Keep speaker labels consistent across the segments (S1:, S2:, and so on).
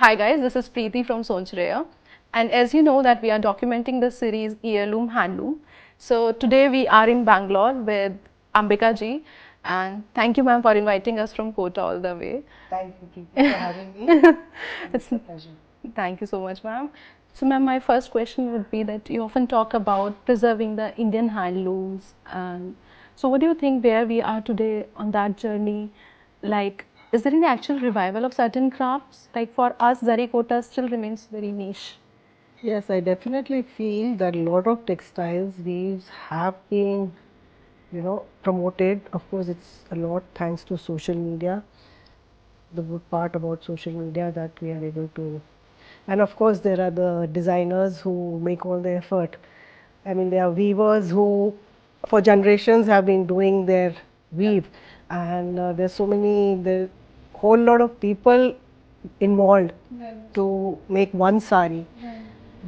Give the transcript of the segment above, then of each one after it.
S1: Hi guys, this is Preeti from Sonchiriya, and as you know that we are documenting the series Heirloom Handloom. So today we are in Bangalore with Ambika Ji, and thank you ma'am for inviting us from Kota all the way.
S2: Thank you, Preeti, for having me.
S1: It's
S2: It's a pleasure.
S1: Thank you so much ma'am. So ma'am, my first question would be that you often talk about preserving the Indian handlooms, and so what do you think where we are today on that journey? Like, is there any actual revival of certain crafts? Like for us, Zari Kota still remains very niche.
S2: Yes, I definitely feel that a lot of textiles weaves have been, promoted. Of course, it's a lot thanks to social media. The good part about social media that we are able to, and of course, there are the designers who make all the effort. I mean, there are weavers who, for generations, have been doing their weave, and there's so many, the whole lot of people involved to make one sari.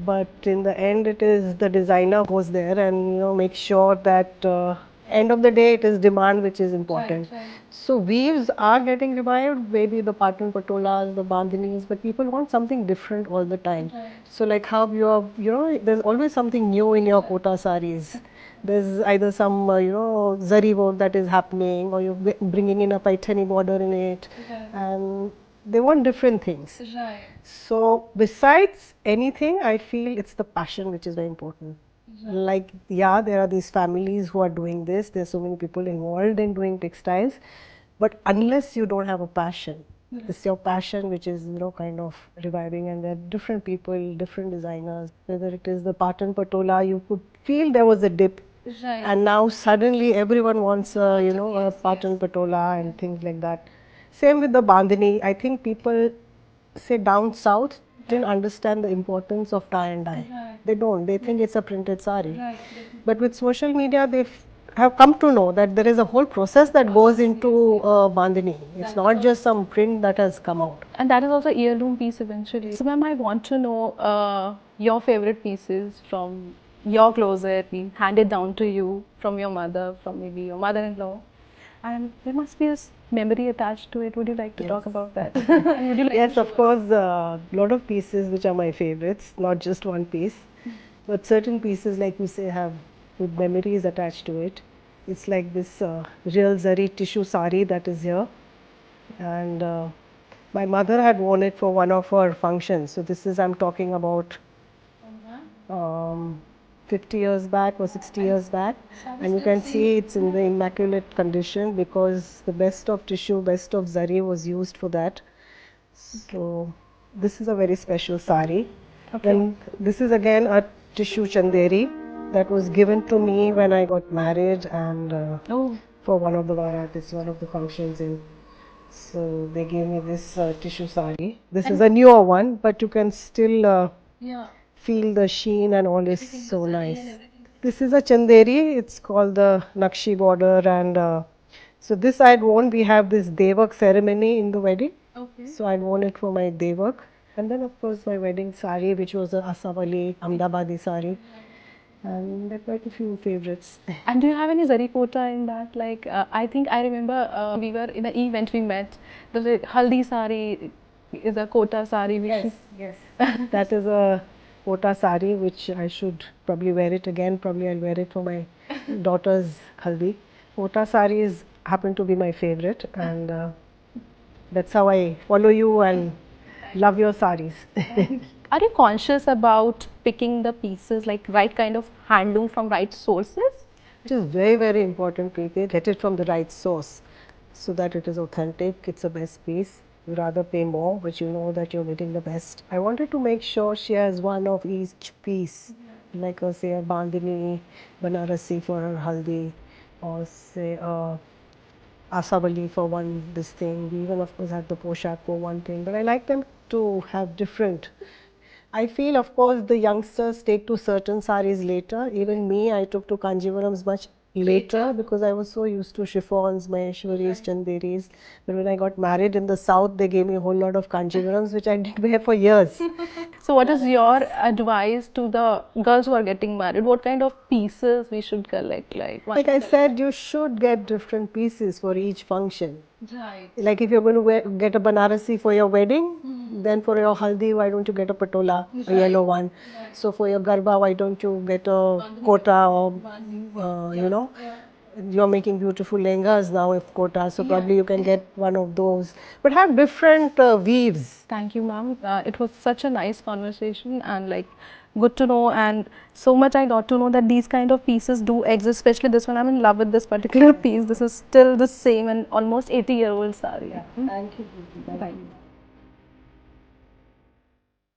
S2: But in the end, it is the designer goes there and make sure that end of the day it is demand which is important. So weaves are getting revived, maybe the pattern patolas, the bandhanis, but people want something different all the time. So like how you are, there's always something new in your Kota sarees. There's either some, zari work that is happening, or you're bringing in a paithani border in it, and they want different things. So besides anything, I feel it's the passion which is very important. Like, yeah, there are these families who are doing this. There's so many people involved in doing textiles, but unless you don't have a passion, it's your passion which is kind of reviving. And there are different people, different designers. Whether it is the Patan Patola, you could feel there was a dip, and now suddenly everyone wants a Patan Patola and things like that. Same with the bandhani. I think people say down south didn't understand the importance of tie and dye. They don't. They think it's a printed sari. But with social media, they have come to know that there is a whole process that goes into bandhani. It's not just some print that has come out.
S1: And that is also heirloom piece eventually. So ma'am, I want to know your favorite pieces from your closet being handed down to you from your mother, from maybe your mother-in-law. And there must be a memory attached to it. Would you like to talk about that? And would you like
S2: Yes,
S1: to
S2: of course, a lot of pieces which are my favorites, not just one piece, but certain pieces, like you say, have good memories attached to it. It's like this real zari tissue sari that is here, and my mother had worn it for one of her functions. So this is, I'm talking about um, 50 years back or 60 years back, and you can see it's in the immaculate condition because the best of tissue, best of zari was used for that. So this is a very special sari. Then this is again a tissue chanderi that was given to me when I got married, and for one of the Baratis, one of the functions in. So they gave me this tissue sari. This is a newer one, but you can still feel the sheen and all is so nice. This is a chanderi. It's called the Nakshi border, and so this I'd worn. We have this Devak ceremony in the wedding. So I'd worn it for my Devak. And then of course my wedding sari, which was a Asawali Ahmedabadi sari. And there are quite a few favorites.
S1: And do you have any Zari Kota in that? Like, I think I remember we were in an event we met. The haldi sari is a Kota sari.
S2: Yes. That is a Kota sari which I should probably wear it again. Probably I'll wear it for my daughter's haldi. Kota saris happen to be my favorite, and that's how I follow you and love your saris.
S1: Are you conscious about picking the pieces, like right kind of handloom from right sources?
S2: It is very, very important, Preeti. Get it from the right source so that it is authentic. It's the best piece. You rather pay more, but you know that you're getting the best. I wanted to make sure she has one of each piece, like say a bandhani, Banarasi for her haldi, or say a Asabali for one this thing. We even of course have the poshak for one thing, but I like them to have different. I feel, of course, the youngsters take to certain saris later. Even me, I took to Kanjivarams much later because I was so used to chiffons, Maheshwaris, Chanderis. But when I got married in the south, they gave me a whole lot of Kanjivarams, which I did wear for years.
S1: So, what is your advice to the girls who are getting married? What kind of pieces we should collect?
S2: Like I said, you should get different pieces for each function.
S1: Right.
S2: Like if you're going to get a Banarasi for your wedding, Then for your haldi, why don't you get a patola, a yellow one? So for your garba, why don't you get a kota or, you're making beautiful lehengas now with kota, so probably you can get one of those. But have different weaves.
S1: Thank you, ma'am. It was such a nice conversation and like good to know, and so much I got to know that these kind of pieces do exist, especially this one. I'm in love with this particular piece. This is still the same and almost 80-year-old sari.
S2: Thank you. Thank you.